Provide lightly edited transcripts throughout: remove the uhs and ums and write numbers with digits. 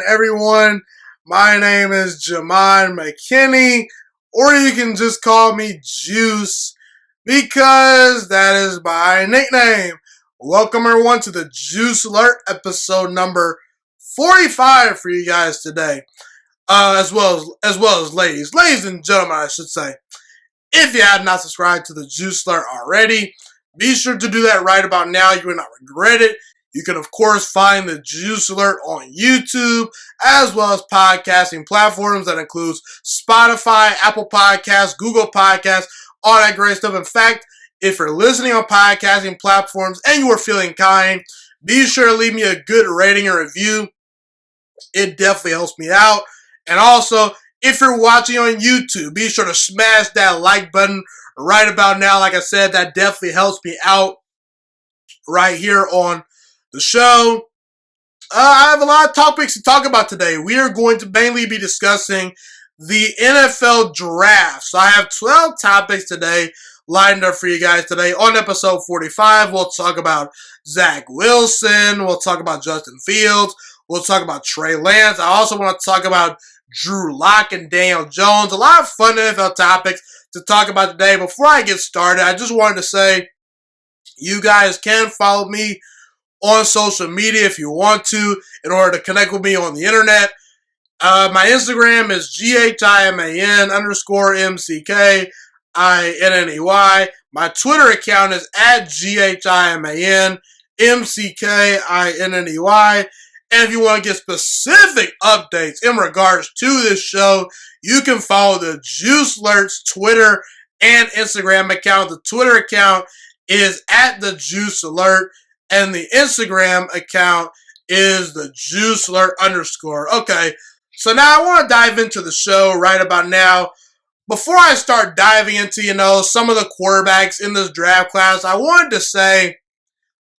everyone? My name is Jamon McKinney, or you can just call me Juice, because that is my nickname. Welcome everyone to the Juice Alert episode number 45 for you guys today, as well as ladies and gentlemen, I should say. If you have not subscribed to the Juice Alert already, be sure to do that right about now. You will not regret it. You can, of course, find the Juice Alert on YouTube, as well as podcasting platforms that includes Spotify, Apple Podcasts, Google Podcasts, all that great stuff. In fact, if you're listening on podcasting platforms and you are feeling kind, be sure to leave me a good rating and review. It definitely helps me out. And also, if you're watching on YouTube, be sure to smash that like button right about now. Like I said, that definitely helps me out right here on the show. I have a lot of topics to talk about today. We are going to mainly be discussing the NFL draft. So I have 12 topics today lined up for you guys today. On episode 45, we'll talk about Zach Wilson. We'll talk about Justin Fields. We'll talk about Trey Lance. I also want to talk about Drew Lock and Daniel Jones. A lot of fun NFL topics to talk about today. Before I get started, I just wanted to say you guys can follow me on social media if you want to, in order to connect with me on the internet. My Instagram is GHIMAN_MCKINNEY. My Twitter account is @GHIMANMCKINNEY. And if you want to get specific updates in regards to this show, you can follow the Juice Alerts Twitter and Instagram account. The Twitter account is @TheJuiceAlert. And the Instagram account is the Juice Alert _. Okay, so now I want to dive into the show right about now. Before I start diving into, some of the quarterbacks in this draft class, I wanted to say,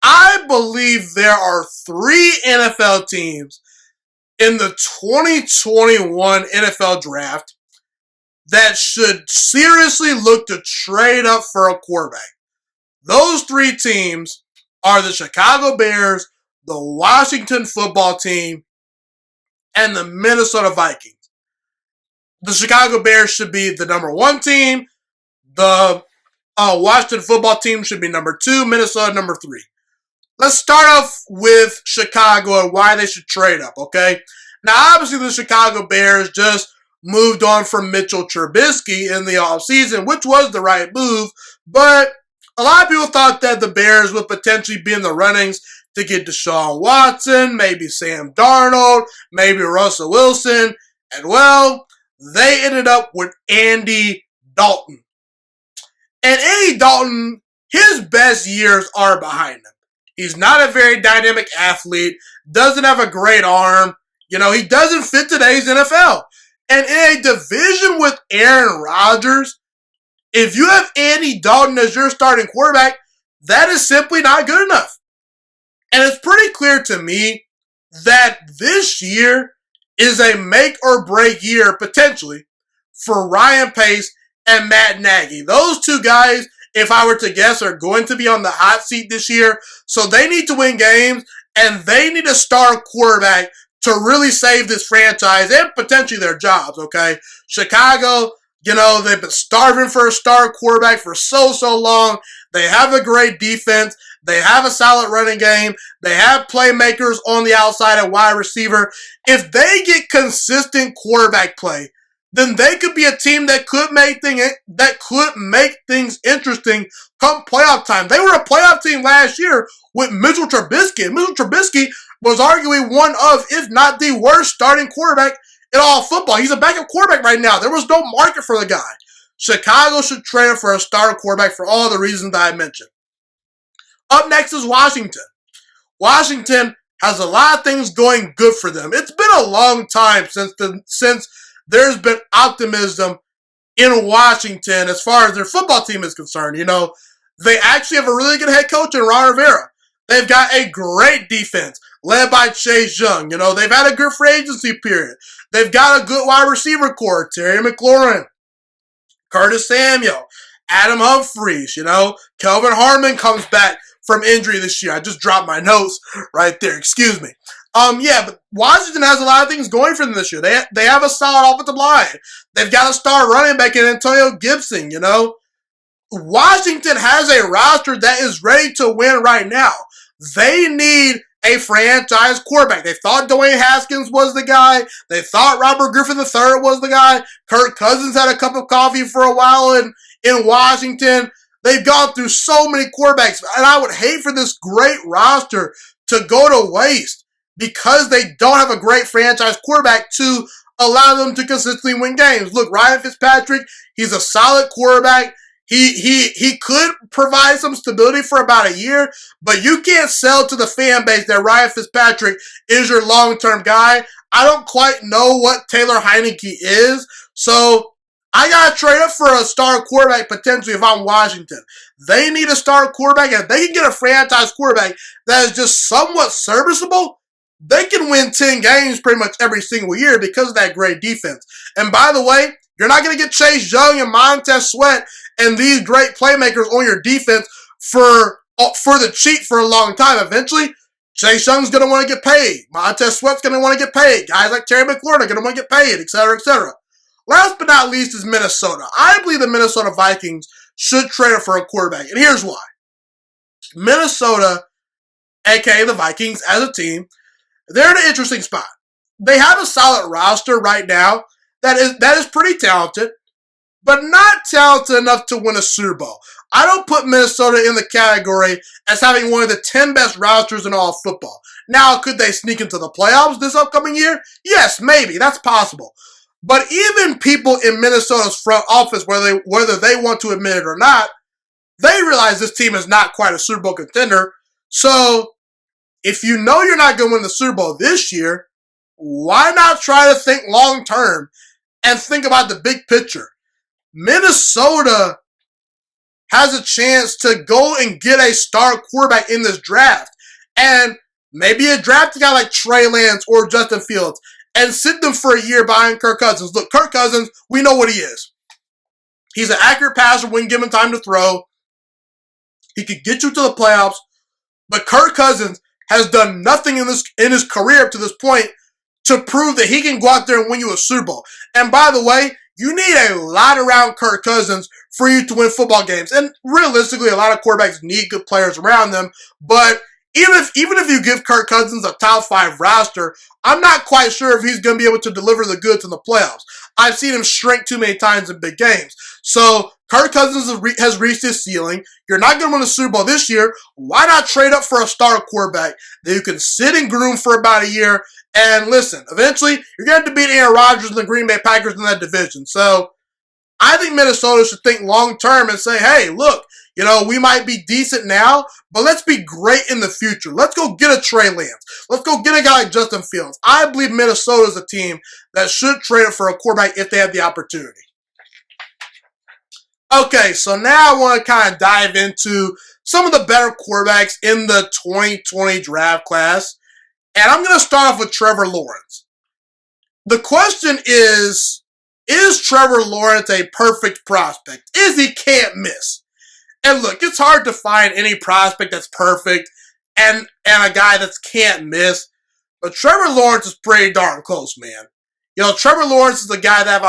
I believe there are 3 NFL teams in the 2021 NFL draft that should seriously look to trade up for a quarterback. Those 3 teams are the Chicago Bears, the Washington football team, and the Minnesota Vikings. The Chicago Bears should be the number 1 team. The Washington football team should be number 2. Minnesota number 3. Let's start off with Chicago and why they should trade up, okay? Now, obviously, the Chicago Bears just moved on from Mitchell Trubisky in the offseason, which was the right move, but a lot of people thought that the Bears would potentially be in the runnings to get Deshaun Watson, maybe Sam Darnold, maybe Russell Wilson, and well, they ended up with Andy Dalton. And Andy Dalton, his best years are behind him. He's not a very dynamic athlete, doesn't have a great arm, he doesn't fit today's NFL. And in a division with Aaron Rodgers, if you have Andy Dalton as your starting quarterback, that is simply not good enough. And it's pretty clear to me that this year is a make or break year, potentially, for Ryan Pace and Matt Nagy. Those 2 guys, if I were to guess, are going to be on the hot seat this year. So they need to win games, and they need a star quarterback to really save this franchise and potentially their jobs, okay? Chicago, they've been starving for a star quarterback for so long. They have a great defense. They have a solid running game. They have playmakers on the outside at wide receiver. If they get consistent quarterback play, then they could be a team that could make things interesting come playoff time. They were a playoff team last year with Mitchell Trubisky. Mitchell Trubisky was arguably one of, if not the worst starting quarterback in all football. He's a backup quarterback right now. There was no market for the guy. Chicago should trade for a star quarterback for all the reasons that I mentioned. Up next is Washington. Washington has a lot of things going good for them. It's been a long time since there's been optimism in Washington as far as their football team is concerned. They actually have a really good head coach in Ron Rivera. They've got a great defense led by Chase Young. They've had a good free agency period. They've got a good wide receiver core. Terry McLaurin, Curtis Samuel, Adam Humphries, Kelvin Harmon comes back from injury this year. I just dropped my notes right there. Excuse me. Yeah, but Washington has a lot of things going for them this year. They have a solid offensive line. They've got a star running back in Antonio Gibson, you know. Washington has a roster that is ready to win right now. They need a franchise quarterback. They thought Dwayne Haskins was the guy. They thought Robert Griffin III was the guy. Kirk Cousins had a cup of coffee for a while in Washington. They've gone through so many quarterbacks, and I would hate for this great roster to go to waste because they don't have a great franchise quarterback to allow them to consistently win games. Look, Ryan Fitzpatrick, he's a solid quarterback. He could provide some stability for about a year, but you can't sell to the fan base that Ryan Fitzpatrick is your long-term guy. I don't quite know what Taylor Heineke is, so I gotta trade up for a star quarterback potentially if I'm Washington. They need a star quarterback, and if they can get a franchise quarterback that is just somewhat serviceable, they can win 10 games pretty much every single year because of that great defense. And by the way, you're not going to get Chase Young and Montez Sweat and these great playmakers on your defense for the cheap for a long time. Eventually, Chase Young's going to want to get paid. Montez Sweat's going to want to get paid. Guys like Terry McLaurin are going to want to get paid, etc., etc. Last but not least is Minnesota. I believe the Minnesota Vikings should trade for a quarterback, and here's why. Minnesota, aka the Vikings as a team, they're in an interesting spot. They have a solid roster right now that is pretty talented, but not talented enough to win a Super Bowl. I don't put Minnesota in the category as having one of the 10 best rosters in all of football. Now, could they sneak into the playoffs this upcoming year? Yes, maybe. That's possible. But even people in Minnesota's front office, whether they want to admit it or not, they realize this team is not quite a Super Bowl contender. So, if you know you're not going to win the Super Bowl this year, why not try to think long term and think about the big picture? Minnesota has a chance to go and get a star quarterback in this draft. And maybe a draft a guy like Trey Lance or Justin Fields and sit them for a year behind Kirk Cousins. Look, Kirk Cousins, we know what he is. He's an accurate passer when given time to throw. He could get you to the playoffs. But Kirk Cousins has done nothing in his career up to this point to prove that he can go out there and win you a Super Bowl. And by the way, you need a lot around Kirk Cousins for you to win football games. And realistically, a lot of quarterbacks need good players around them. But even if you give Kirk Cousins a top 5 roster, I'm not quite sure if he's going to be able to deliver the goods in the playoffs. I've seen him shrink too many times in big games. So Kirk Cousins has reached his ceiling. You're not going to win a Super Bowl this year. Why not trade up for a star quarterback that you can sit and groom for about a year? And listen, eventually, you're going to have to beat Aaron Rodgers and the Green Bay Packers in that division. So I think Minnesota should think long term and say, hey, look, we might be decent now, but let's be great in the future. Let's go get a Trey Lance. Let's go get a guy like Justin Fields. I believe Minnesota is a team that should trade it for a quarterback if they have the opportunity. Okay, so now I want to kind of dive into some of the better quarterbacks in the 2020 draft class. And I'm going to start off with Trevor Lawrence. The question is Trevor Lawrence a perfect prospect? Is he can't miss? And look, it's hard to find any prospect that's perfect and a guy that can't miss. But Trevor Lawrence is pretty darn close, man. Trevor Lawrence is a guy that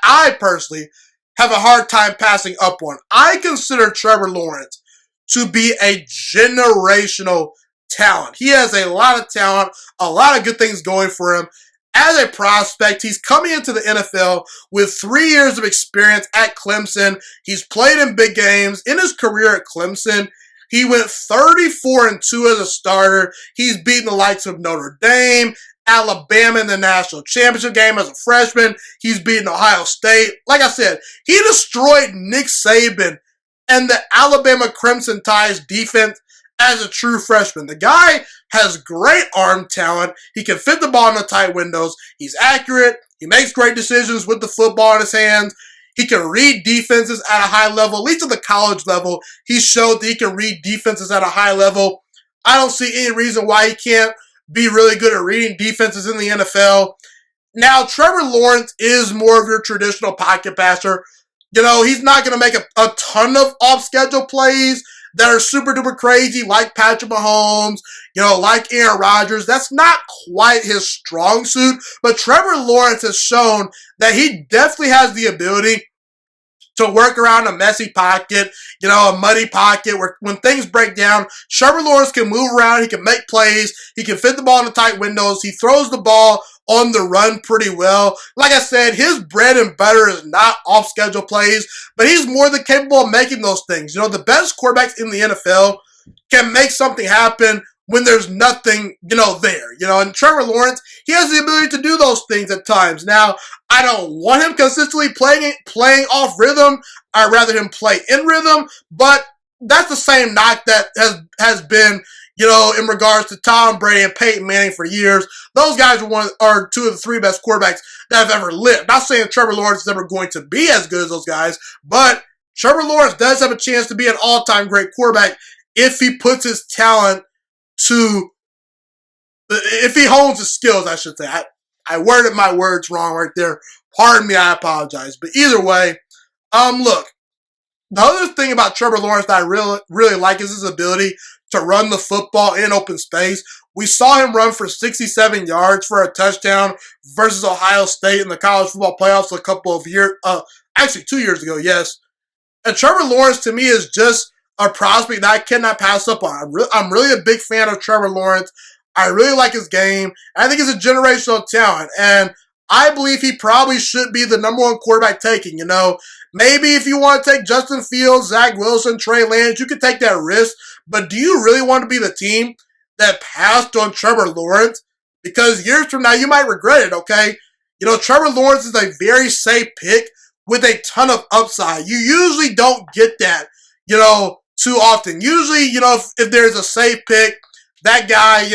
I personally have a hard time passing up on. I consider Trevor Lawrence to be a generational talent. He has a lot of talent, a lot of good things going for him. As a prospect, he's coming into the NFL with 3 years of experience at Clemson. He's played in big games. In his career at Clemson, he went 34-2 as a starter. He's beaten the likes of Notre Dame, Alabama in the national championship game as a freshman. He's beaten Ohio State. Like I said, he destroyed Nick Saban and the Alabama Crimson Tide's defense as a true freshman. The guy has great arm talent. He can fit the ball in the tight windows. He's accurate. He makes great decisions with the football in his hands. He can read defenses at a high level, at least at the college level. He showed that he can read defenses at a high level. I don't see any reason why he can't be really good at reading defenses in the NFL. Now, Trevor Lawrence is more of your traditional pocket passer. He's not going to make a ton of off-schedule plays that are super duper crazy, like Patrick Mahomes, like Aaron Rodgers. That's not quite his strong suit, but Trevor Lawrence has shown that he definitely has the ability to work around a messy pocket, a muddy pocket where when things break down, Trevor Lawrence can move around, he can make plays, he can fit the ball in the tight windows, he throws the ball on the run pretty well. Like I said, his bread and butter is not off-schedule plays, but he's more than capable of making those things. The best quarterbacks in the NFL can make something happen when there's nothing, there. And Trevor Lawrence, he has the ability to do those things at times. Now, I don't want him consistently playing off rhythm. I'd rather him play in rhythm, but that's the same knock that has been, in regards to Tom Brady and Peyton Manning for years. Those guys are two of the three best quarterbacks that have ever lived. Not saying Trevor Lawrence is ever going to be as good as those guys, but Trevor Lawrence does have a chance to be an all-time great quarterback if he puts his talent if he hones his skills, I should say. I worded my words wrong right there. Pardon me, I apologize. But either way, look, the other thing about Trevor Lawrence that I really, really like is his ability to run the football in open space. We saw him run for 67 yards for a touchdown versus Ohio State in the college football playoffs a couple of years, actually 2 years ago, yes. And Trevor Lawrence, to me, is just a prospect that I cannot pass up on. I'm really a big fan of Trevor Lawrence. I really like his game. I think he's a generational talent. And I believe he probably should be the number one quarterback taking. Maybe if you want to take Justin Fields, Zach Wilson, Trey Lance, you could take that risk. But do you really want to be the team that passed on Trevor Lawrence? Because years from now, you might regret it, okay? Trevor Lawrence is a very safe pick with a ton of upside. You usually don't get that, too often. Usually, if there's a safe pick, that guy,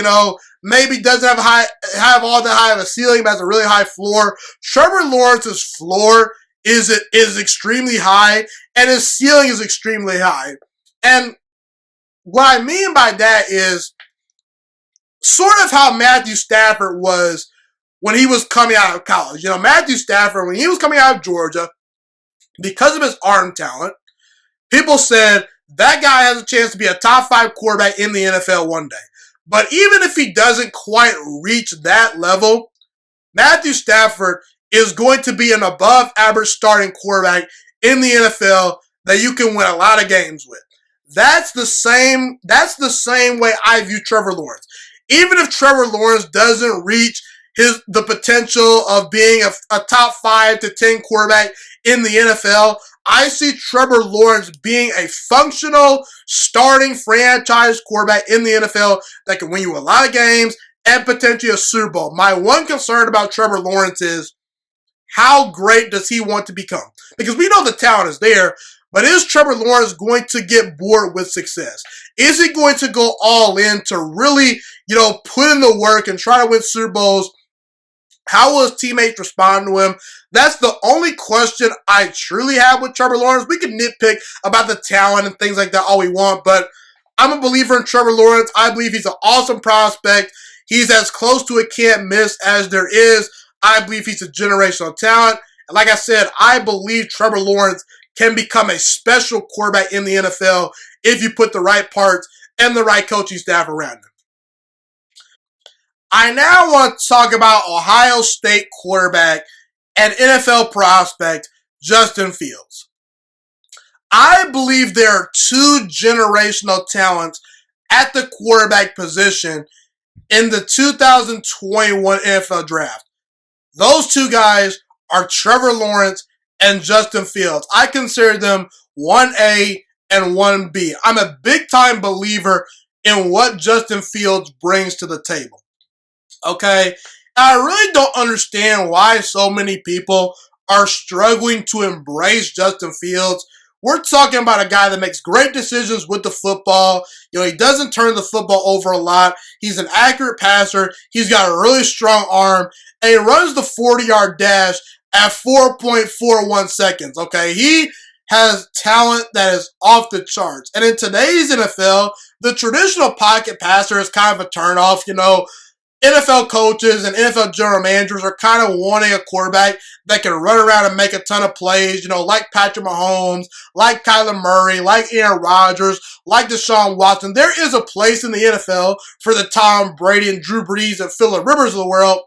maybe doesn't have all that high of a ceiling, but has a really high floor. Trevor Lawrence's floor is extremely high, and his ceiling is extremely high. And what I mean by that is sort of how Matthew Stafford was when he was coming out of college. Matthew Stafford, when he was coming out of Georgia, because of his arm talent, people said that guy has a chance to be a top 5 quarterback in the NFL one day. But even if he doesn't quite reach that level, Matthew Stafford is going to be an above average starting quarterback in the NFL that you can win a lot of games with. That's the same way I view Trevor Lawrence. Even if Trevor Lawrence doesn't reach the potential of being a top 5 to 10 quarterback in the NFL, I see Trevor Lawrence being a functional starting franchise quarterback in the NFL that can win you a lot of games and potentially a Super Bowl. My one concern about Trevor Lawrence is how great does he want to become? Because we know the talent is there, but is Trevor Lawrence going to get bored with success? Is he going to go all in to really, put in the work and try to win Super Bowls? How will his teammates respond to him? That's the only question I truly have with Trevor Lawrence. We can nitpick about the talent and things like that all we want, but I'm a believer in Trevor Lawrence. I believe he's an awesome prospect. He's as close to a can't miss as there is. I believe he's a generational talent. And like I said, I believe Trevor Lawrence can become a special quarterback in the NFL if you put the right parts and the right coaching staff around him. I now want to talk about Ohio State quarterback and NFL prospect Justin Fields. I believe there are 2 generational talents at the quarterback position in the 2021 NFL Draft. Those 2 guys are Trevor Lawrence and Justin Fields. I consider them 1A and 1B. I'm a big-time believer in what Justin Fields brings to the table. Okay, I really don't understand why so many people are struggling to embrace Justin Fields. We're talking about a guy that makes great decisions with the football. He doesn't turn the football over a lot. He's an accurate passer. He's got a really strong arm, and he runs the 40-yard dash at 4.41 seconds. Okay, he has talent that is off the charts. And in today's NFL, the traditional pocket passer is kind of a turnoff. NFL coaches and NFL general managers are kind of wanting a quarterback that can run around and make a ton of plays, like Patrick Mahomes, like Kyler Murray, like Aaron Rodgers, like Deshaun Watson. There is a place in the NFL for the Tom Brady and Drew Brees and Phil A Rivers of the world.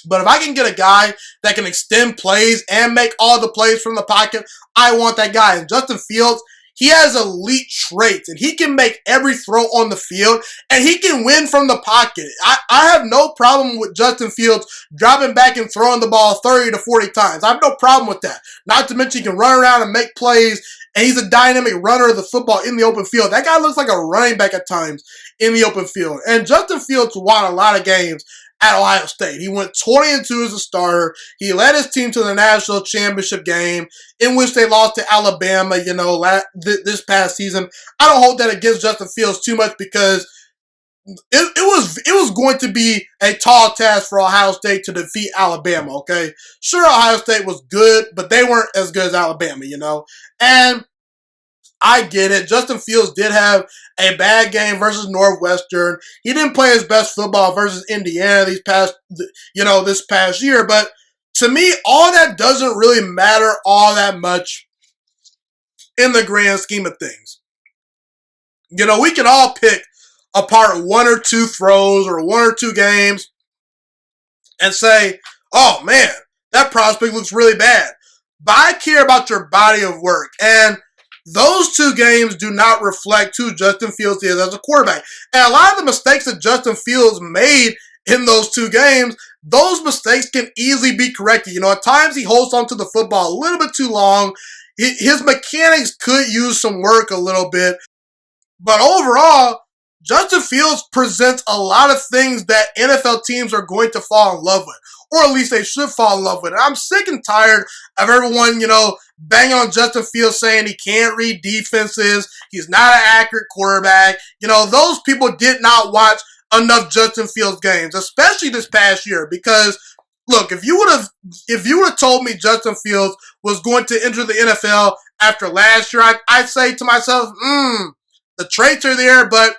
But if I can get a guy that can extend plays and make all the plays from the pocket, I want that guy. And Justin Fields, he has elite traits, and he can make every throw on the field, and he can win from the pocket. I have no problem with Justin Fields dropping back and throwing the ball 30 to 40 times. I have no problem with that. Not to mention he can run around and make plays, and he's a dynamic runner of the football in the open field. That guy looks like a running back at times in the open field. And Justin Fields won a lot of games at Ohio State. He went 20-2 as a starter. He led his team to the national championship game, in which they lost to Alabama, this past season. I don't hold that against Justin Fields too much because it was going to be a tall task for Ohio State to defeat Alabama, okay? Sure, Ohio State was good, but they weren't as good as Alabama, And I get it. Justin Fields did have a bad game versus Northwestern. He didn't play his best football versus Indiana this past year. But to me, all that doesn't really matter all that much in the grand scheme of things. We can all pick apart one or two throws or one or two games and say, oh man, that prospect looks really bad. But I care about your body of work. And those two games do not reflect who Justin Fields is as a quarterback. And a lot of the mistakes that Justin Fields made in those two games, those mistakes can easily be corrected. At times he holds on to the football a little bit too long. His mechanics could use some work a little bit. But overall, Justin Fields presents a lot of things that NFL teams are going to fall in love with. Or at least they should fall in love with it. I'm sick and tired of everyone, banging on Justin Fields saying he can't read defenses. He's not an accurate quarterback. Those people did not watch enough Justin Fields games, especially this past year. Because, look, if you would have told me Justin Fields was going to enter the NFL after last year, I'd say to myself, the traits are there, but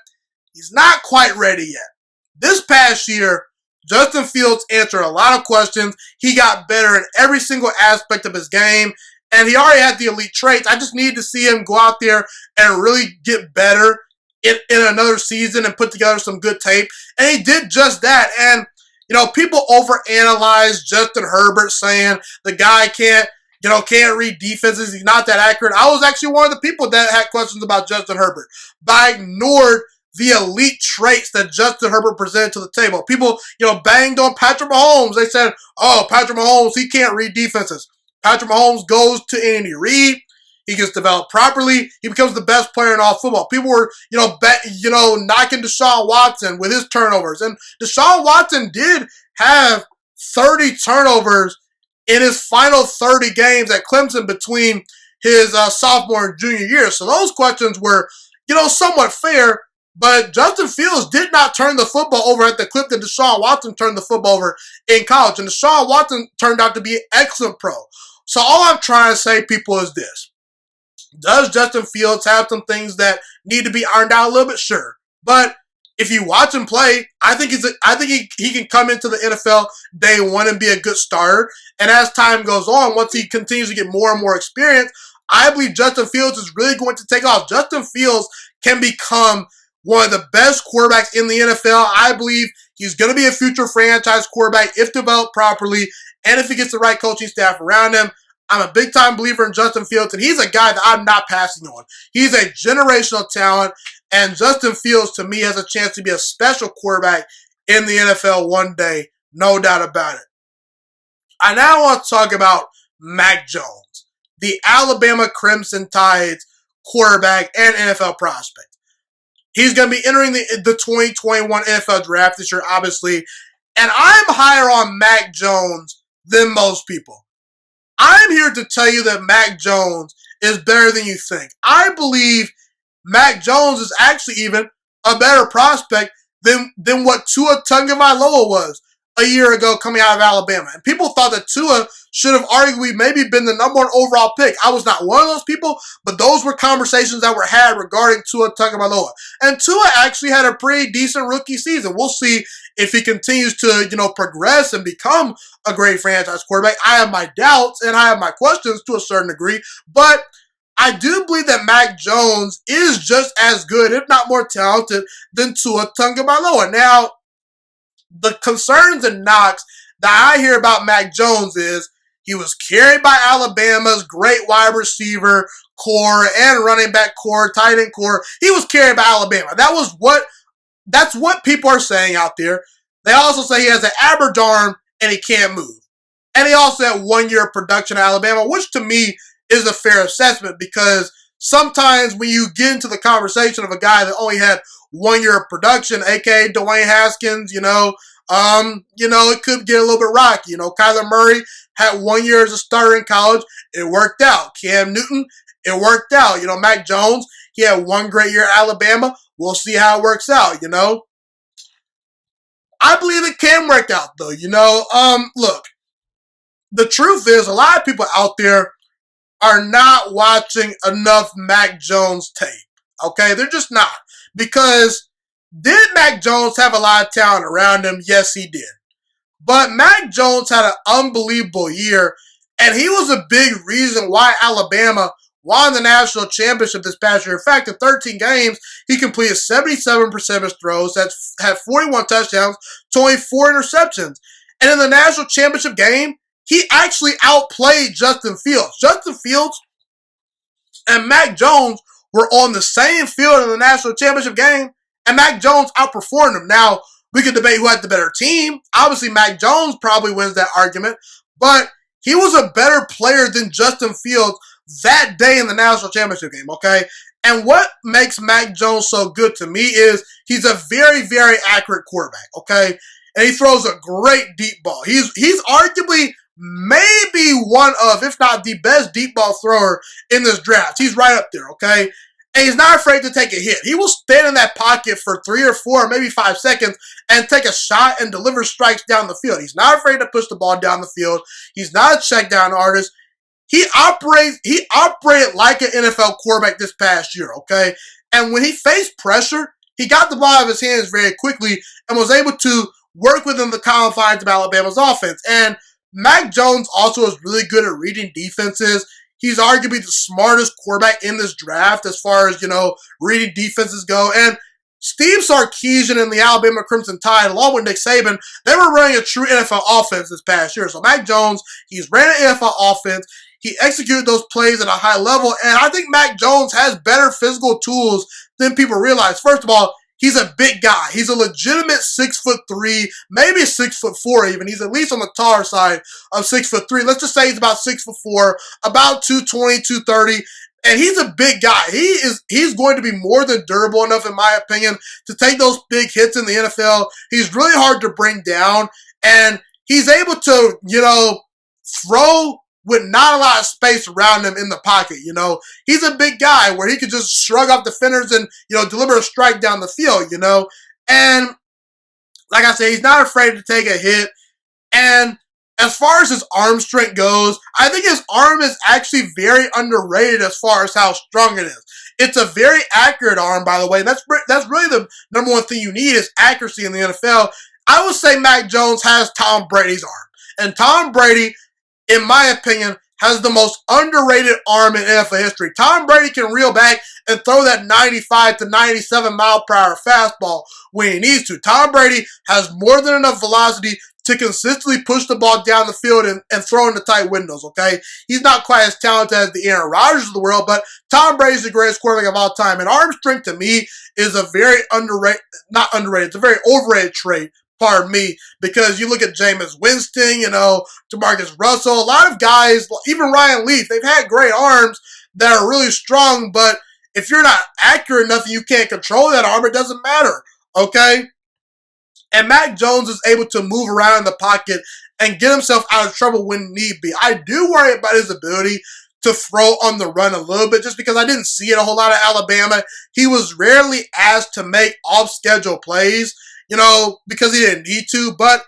he's not quite ready yet. This past year, Justin Fields answered a lot of questions. He got better in every single aspect of his game, and he already had the elite traits. I just needed to see him go out there and really get better in another season and put together some good tape, and he did just that. And, people overanalyze Justin Herbert saying the guy can't read defenses. He's not that accurate. I was actually one of the people that had questions about Justin Herbert, but I ignored the elite traits that Justin Herbert presented to the table. People, banged on Patrick Mahomes. They said, oh, Patrick Mahomes, he can't read defenses. Patrick Mahomes goes to Andy Reid. He gets developed properly. He becomes the best player in all football. People were, knocking Deshaun Watson with his turnovers. And Deshaun Watson did have 30 turnovers in his final 30 games at Clemson between his sophomore and junior year. So those questions were, somewhat fair. But Justin Fields did not turn the football over at the clip that Deshaun Watson turned the football over in college. And Deshaun Watson turned out to be an excellent pro. So all I'm trying to say, people, is this. Does Justin Fields have some things that need to be ironed out a little bit? Sure. But if you watch him play, I think he can come into the NFL day one and be a good starter. And as time goes on, once he continues to get more and more experience, I believe Justin Fields is really going to take off. Justin Fields can become one of the best quarterbacks in the NFL. I believe he's going to be a future franchise quarterback if developed properly and if he gets the right coaching staff around him. I'm a big-time believer in Justin Fields, and he's a guy that I'm not passing on. He's a generational talent, and Justin Fields, to me, has a chance to be a special quarterback in the NFL one day, no doubt about it. I now want to talk about Mac Jones, the Alabama Crimson Tide's quarterback and NFL prospect. He's going to be entering the 2021 NFL draft this year, obviously. And I'm higher on Mac Jones than most people. I'm here to tell you that Mac Jones is better than you think. I believe Mac Jones is actually even a better prospect than what Tua Tagovailoa was a year ago coming out of Alabama. And people thought that Tua should have arguably maybe been the number one overall pick. I was not one of those people, but those were conversations that were had regarding Tua Tagovailoa. And Tua actually had a pretty decent rookie season. We'll see if he continues to, progress and become a great franchise quarterback. I have my doubts and I have my questions to a certain degree, but I do believe that Mac Jones is just as good, if not more talented, than Tua Tagovailoa. Now, the concerns and knocks that I hear about Mac Jones is he was carried by Alabama's great wide receiver core and running back core, tight end core. He was carried by Alabama. That's what people are saying out there. They also say he has an average arm and he can't move. And he also had 1 year of production at Alabama, which to me is a fair assessment because sometimes when you get into the conversation of a guy that only had 1 year of production, aka Dwayne Haskins, it could get a little bit rocky. Kyler Murray had 1 year as a starter in college. It worked out. Cam Newton, it worked out. Mac Jones, he had 1 great year at Alabama. We'll see how it works out, I believe it can work out, though, Look, the truth is a lot of people out there are not watching enough Mac Jones tape, okay? They're just not. Because did Mac Jones have a lot of talent around him? Yes, he did. But Mac Jones had an unbelievable year, and he was a big reason why Alabama won the national championship this past year. In fact, in 13 games, he completed 77% of his throws, had 41 touchdowns, to only 4 interceptions. And in the national championship game, he actually outplayed Justin Fields. Justin Fields and Mac Jones were on the same field in the national championship game, and Mac Jones outperformed him. Now, we could debate who had the better team. Obviously, Mac Jones probably wins that argument, but he was a better player than Justin Fields that day in the national championship game, okay? And what makes Mac Jones so good to me is he's a very, very accurate quarterback, okay? And he throws a great deep ball. He's arguably maybe one of, if not the best deep ball thrower in this draft. He's right up there, okay? And he's not afraid to take a hit. He will stand in that pocket for 3 or 4, maybe 5 seconds and take a shot and deliver strikes down the field. He's not afraid to push the ball down the field. He's not a check down artist. He operated like an NFL quarterback this past year, okay? And when he faced pressure, he got the ball out of his hands very quickly and was able to work within the confines of Alabama's offense. And Mac Jones also is really good at reading defenses. He's arguably the smartest quarterback in this draft as far as, reading defenses go. And Steve Sarkisian and the Alabama Crimson Tide, along with Nick Saban, they were running a true NFL offense this past year. So Mac Jones, he's ran an NFL offense. He executed those plays at a high level. And I think Mac Jones has better physical tools than people realize. First of all, he's a big guy. He's a legitimate 6'3", maybe 6'4" even. He's at least on the taller side of 6'3". Let's just say he's about 6'4", about 220, 230. And he's a big guy. He's going to be more than durable enough, in my opinion, to take those big hits in the NFL. He's really hard to bring down. And he's able to, throw with not a lot of space around him in the pocket, He's a big guy where he could just shrug off defenders and, deliver a strike down the field, And like I said, he's not afraid to take a hit. And as far as his arm strength goes, I think his arm is actually very underrated as far as how strong it is. It's a very accurate arm, by the way. That's really the number one thing you need is accuracy in the NFL. I would say Mac Jones has Tom Brady's arm. And Tom Brady, in my opinion, has the most underrated arm in NFL history. Tom Brady can reel back and throw that 95 to 97 mile per hour fastball when he needs to. Tom Brady has more than enough velocity to consistently push the ball down the field and throw into tight windows, okay? He's not quite as talented as the Aaron Rodgers of the world, but Tom Brady's the greatest quarterback of all time. And arm strength, to me, is a very it's a very overrated trait. Pardon me, because you look at Jameis Winston, DeMarcus Russell, a lot of guys, even Ryan Leaf, they've had great arms that are really strong, but if you're not accurate enough and you can't control that arm, it doesn't matter, okay? And Mac Jones is able to move around in the pocket and get himself out of trouble when need be. I do worry about his ability to throw on the run a little bit just because I didn't see it a whole lot of Alabama. He was rarely asked to make off-schedule plays, because he didn't need to. But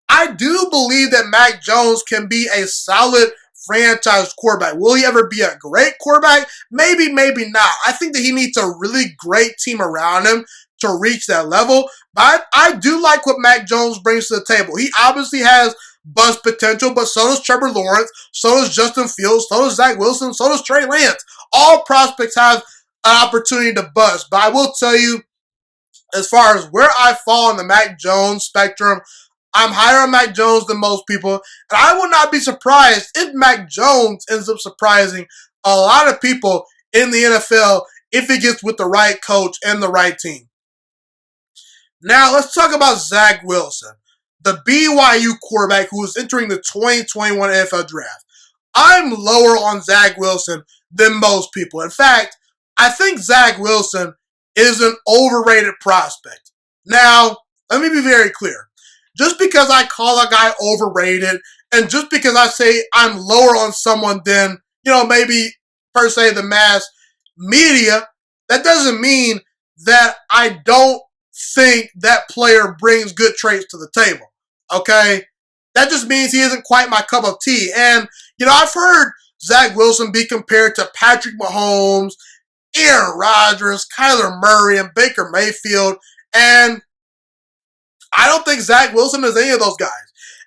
I do believe that Mac Jones can be a solid franchise quarterback. Will he ever be a great quarterback? Maybe, maybe not. I think that he needs a really great team around him to reach that level. But I do like what Mac Jones brings to the table. He obviously has bust potential, but so does Trevor Lawrence, so does Justin Fields, so does Zach Wilson, so does Trey Lance. All prospects have an opportunity to bust. But I will tell you, as far as where I fall on the Mac Jones spectrum, I'm higher on Mac Jones than most people. And I would not be surprised if Mac Jones ends up surprising a lot of people in the NFL if he gets with the right coach and the right team. Now, let's talk about Zach Wilson, the BYU quarterback who is entering the 2021 NFL Draft. I'm lower on Zach Wilson than most people. In fact, I think Zach Wilson is an overrated prospect. Now, let me be very clear. Just because I call a guy overrated and just because I say I'm lower on someone than, maybe per se the mass media, that doesn't mean that I don't think that player brings good traits to the table. Okay? That just means he isn't quite my cup of tea. And, I've heard Zach Wilson be compared to Patrick Mahomes, Aaron Rodgers, Kyler Murray, and Baker Mayfield. And I don't think Zach Wilson is any of those guys.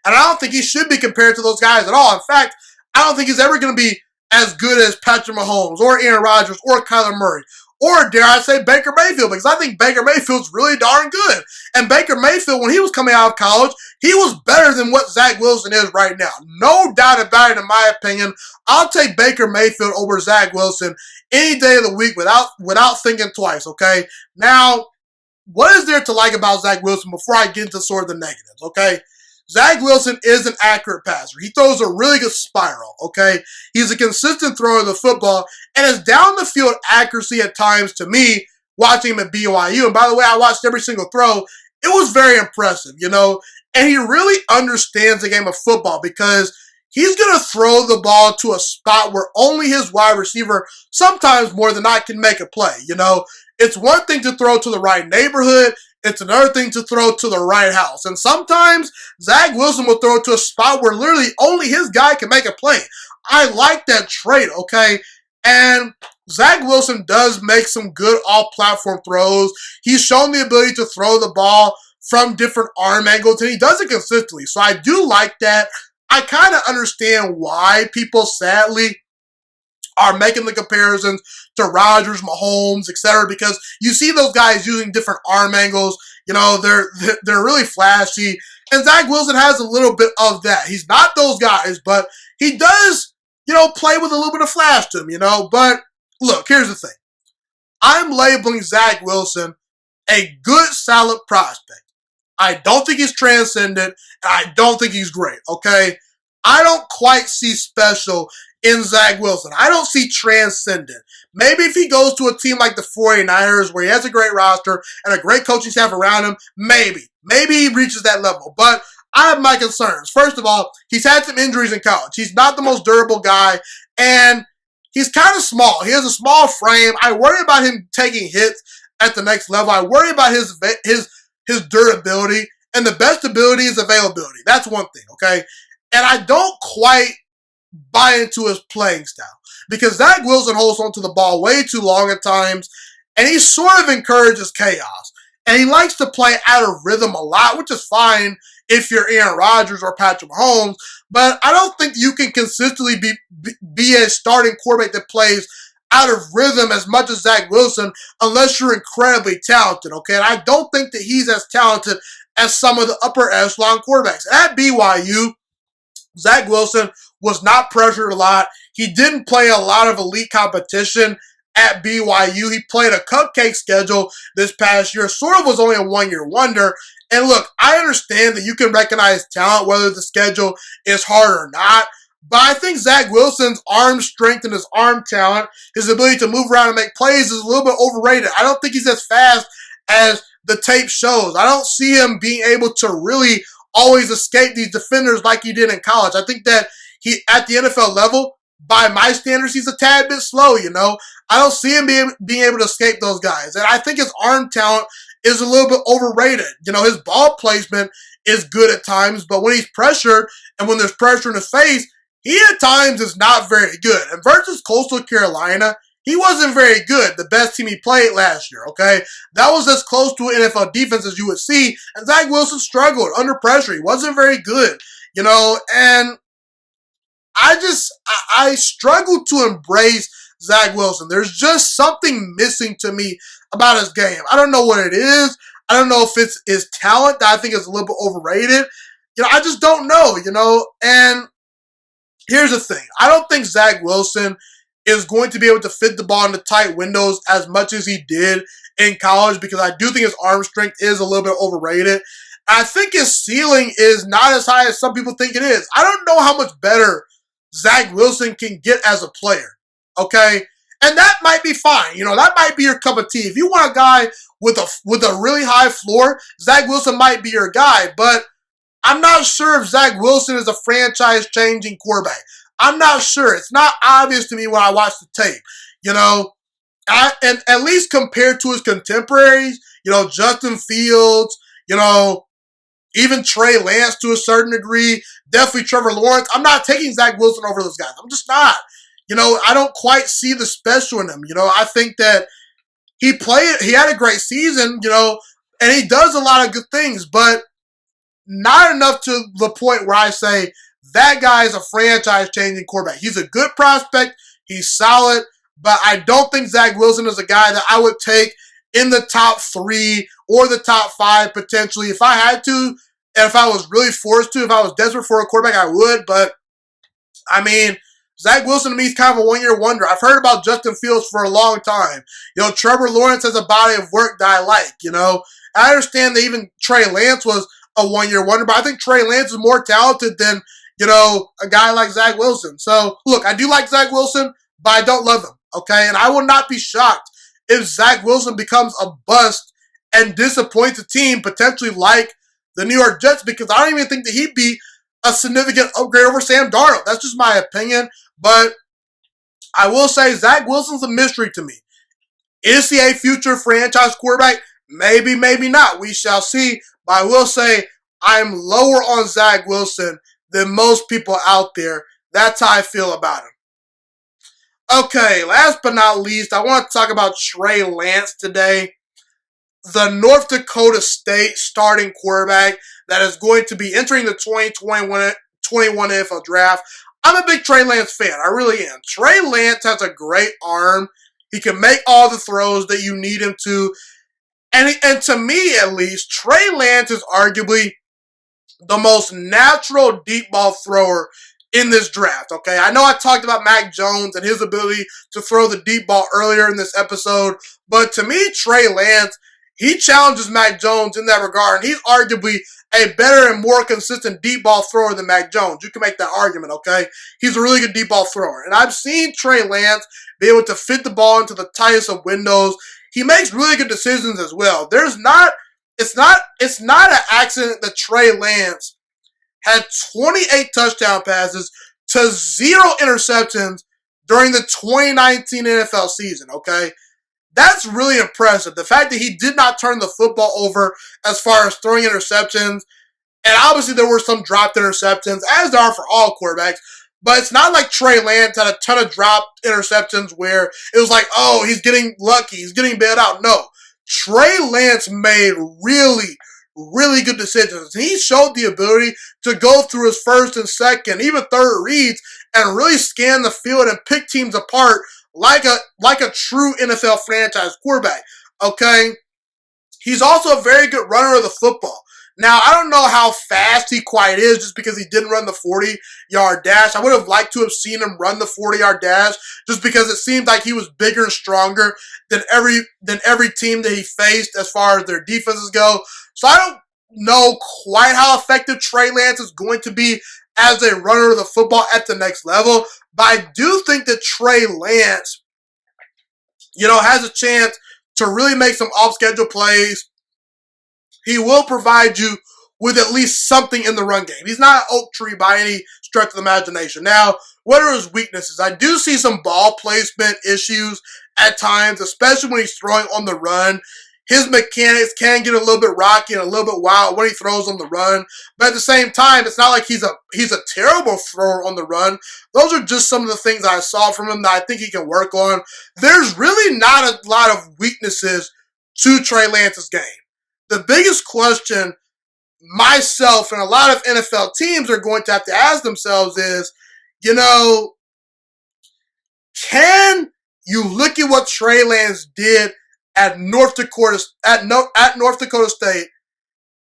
And I don't think he should be compared to those guys at all. In fact, I don't think he's ever going to be as good as Patrick Mahomes or Aaron Rodgers or Kyler Murray or, dare I say, Baker Mayfield, because I think Baker Mayfield's really darn good. And Baker Mayfield, when he was coming out of college, he was better than what Zach Wilson is right now. No doubt about it, in my opinion. I'll take Baker Mayfield over Zach Wilson any day of the week without thinking twice, okay? Now, what is there to like about Zach Wilson before I get into sort of the negatives, okay? Zach Wilson is an accurate passer. He throws a really good spiral, okay? He's a consistent thrower of the football, and his down-the-field accuracy at times, to me, watching him at BYU, and by the way, I watched every single throw, it was very impressive, And he really understands the game of football because he's going to throw the ball to a spot where only his wide receiver, sometimes more than not, can make a play, It's one thing to throw to the right neighborhood. It's another thing to throw to the right house. And sometimes Zach Wilson will throw it to a spot where literally only his guy can make a play. I like that trait, okay? And Zach Wilson does make some good off-platform throws. He's shown the ability to throw the ball from different arm angles, and he does it consistently. So I do like that. I kind of understand why people, sadly, are making the comparisons to Rodgers, Mahomes, etc. Because you see those guys using different arm angles. They're really flashy. And Zach Wilson has a little bit of that. He's not those guys, but he does, play with a little bit of flash to him, But look, here's the thing. I'm labeling Zach Wilson a good, solid prospect. I don't think he's transcendent, and I don't think he's great, okay? I don't quite see special in Zach Wilson. I don't see transcendent. Maybe if he goes to a team like the 49ers where he has a great roster and a great coaching staff around him, maybe he reaches that level. But I have my concerns. First of all, he's had some injuries in college. He's not the most durable guy, and he's kind of small. He has a small frame. I worry about him taking hits at the next level. I worry about his durability, and the best ability is availability. That's one thing, okay? And I don't quite buy into his playing style because Zach Wilson holds on to the ball way too long at times, and he sort of encourages chaos. And he likes to play out of rhythm a lot, which is fine if you're Aaron Rodgers or Patrick Mahomes, but I don't think you can consistently be a starting quarterback that plays out of rhythm as much as Zach Wilson unless you're incredibly talented, okay? And I don't think that he's as talented as some of the upper echelon quarterbacks. At BYU, Zach Wilson was not pressured a lot. He didn't play a lot of elite competition at BYU. He played a cupcake schedule this past year. Sort of was only a one-year wonder. And look, I understand that you can recognize talent, whether the schedule is hard or not. But I think Zach Wilson's arm strength and his arm talent, his ability to move around and make plays is a little bit overrated. I don't think he's as fast as the tape shows. I don't see him being able to really always escape these defenders like he did in college. I think that he, at the NFL level, by my standards, he's a tad bit slow, I don't see him being able to escape those guys. And I think his arm talent is a little bit overrated. His ball placement is good at times, but when he's pressured and when there's pressure in his face, he at times is not very good. And versus Coastal Carolina, he wasn't very good. The best team he played last year, okay? That was as close to an NFL defense as you would see, and Zach Wilson struggled under pressure. He wasn't very good, and I struggle to embrace Zach Wilson. There's just something missing to me about his game. I don't know what it is. I don't know if it's his talent that I think is a little bit overrated. I just don't know, and here's the thing. I don't think Zach Wilson is going to be able to fit the ball into tight windows as much as he did in college because I do think his arm strength is a little bit overrated. I think his ceiling is not as high as some people think it is. I don't know how much better Zach Wilson can get as a player, okay? And that might be fine. That might be your cup of tea. If you want a guy with a really high floor, Zach Wilson might be your guy, but I'm not sure if Zach Wilson is a franchise-changing quarterback. I'm not sure. It's not obvious to me when I watch the tape. And at least compared to his contemporaries, Justin Fields, even Trey Lance to a certain degree, definitely Trevor Lawrence. I'm not taking Zach Wilson over those guys. I'm just not. I don't quite see the special in him. I think that he had a great season, and he does a lot of good things, but not enough to the point where I say that guy is a franchise-changing quarterback. He's a good prospect. He's solid, but I don't think Zach Wilson is a guy that I would take in the top 3 or the top 5 potentially. If I had to, and if I was really forced to, if I was desperate for a quarterback, I would, but Zach Wilson to me is kind of a one-year wonder. I've heard about Justin Fields for a long time. Trevor Lawrence has a body of work that I like, I understand that even Trey Lance was a one-year wonder, but I think Trey Lance is more talented than, a guy like Zach Wilson. So, look, I do like Zach Wilson, but I don't love him, okay? And I will not be shocked if Zach Wilson becomes a bust and disappoints a team potentially like the New York Jets because I don't even think that he'd be a significant upgrade over Sam Darnold. That's just my opinion. But I will say Zach Wilson's a mystery to me. Is he a future franchise quarterback? Maybe, maybe not. We shall see. But I will say I'm lower on Zach Wilson than most people out there. That's how I feel about him. Okay, last but not least, I want to talk about Trey Lance today. The North Dakota State starting quarterback that is going to be entering the 2021 NFL Draft. I'm a big Trey Lance fan. I really am. Trey Lance has a great arm. He can make all the throws that you need him to. And to me, at least, Trey Lance is arguably the most natural deep ball thrower in this draft, okay? I know I talked about Mac Jones and his ability to throw the deep ball earlier in this episode, but to me, Trey Lance, he challenges Mac Jones in that regard, and he's arguably a better and more consistent deep ball thrower than Mac Jones. You can make that argument, okay? He's a really good deep ball thrower. And I've seen Trey Lance be able to fit the ball into the tightest of windows. He makes really good decisions as well. It's not an accident that Trey Lance had 28 touchdown passes to 0 interceptions during the 2019 NFL season, okay? That's really impressive. The fact that he did not turn the football over as far as throwing interceptions, and obviously there were some dropped interceptions, as there are for all quarterbacks, but it's not like Trey Lance had a ton of dropped interceptions where it was like, oh, he's getting lucky, he's getting bailed out. No. Trey Lance made really, really good decisions. He showed the ability to go through his first and second, even third reads and really scan the field and pick teams apart like a true NFL franchise quarterback, okay? He's also a very good runner of the football. Now, I don't know how fast he quite is just because he didn't run the 40-yard dash. I would have liked to have seen him run the 40-yard dash just because it seemed like he was bigger and stronger than every team that he faced as far as their defenses go. So I don't know quite how effective Trey Lance is going to be as a runner of the football at the next level. But I do think that Trey Lance, has a chance to really make some off-schedule plays. He will provide you with at least something in the run game. He's not an oak tree by any stretch of the imagination. Now, what are his weaknesses? I do see some ball placement issues at times, especially when he's throwing on the run. his mechanics can get a little bit rocky and a little bit wild when he throws on the run. But at the same time, it's not like he's a terrible thrower on the run. Those are just some of the things I saw from him that I think he can work on. There's really not a lot of weaknesses to Trey Lance's game. The biggest question myself and a lot of NFL teams are going to have to ask themselves is, can you look at what Trey Lance did at North Dakota State,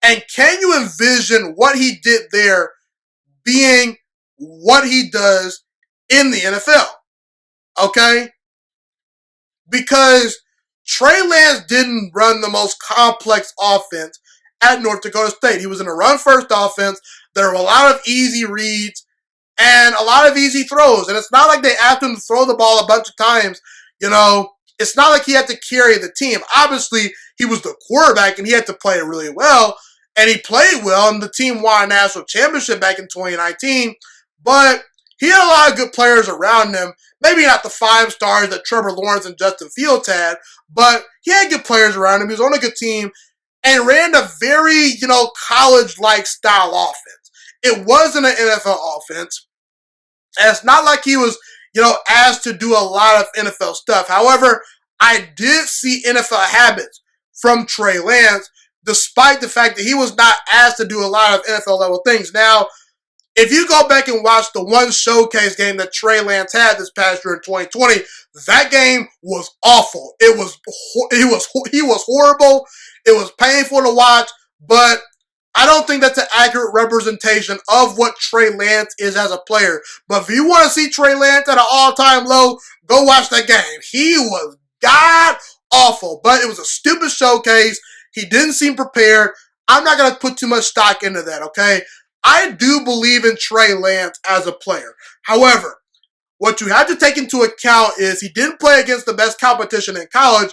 and can you envision what he did there being what he does in the NFL? Okay? Because Trey Lance didn't run the most complex offense at North Dakota State. He was in a run-first offense. There were a lot of easy reads and a lot of easy throws. And it's not like they asked him to throw the ball a bunch of times. It's not like he had to carry the team. Obviously, he was the quarterback and he had to play really well. And he played well, and the team won a national championship back in 2019. But he had a lot of good players around him. Maybe not the 5 stars that Trevor Lawrence and Justin Fields had, but he had good players around him. He was on a good team and ran a very, college-like style offense. It wasn't an NFL offense. And it's not like he was, asked to do a lot of NFL stuff. However, I did see NFL habits from Trey Lance, despite the fact that he was not asked to do a lot of NFL-level things. Now, if you go back and watch the one showcase game that Trey Lance had this past year in 2020, that game was awful. He was horrible. It was painful to watch, but I don't think that's an accurate representation of what Trey Lance is as a player. But if you want to see Trey Lance at an all-time low, go watch that game. He was god-awful, but it was a stupid showcase. He didn't seem prepared. I'm not going to put too much stock into that, okay? I do believe in Trey Lance as a player. However, what you have to take into account is he didn't play against the best competition in college,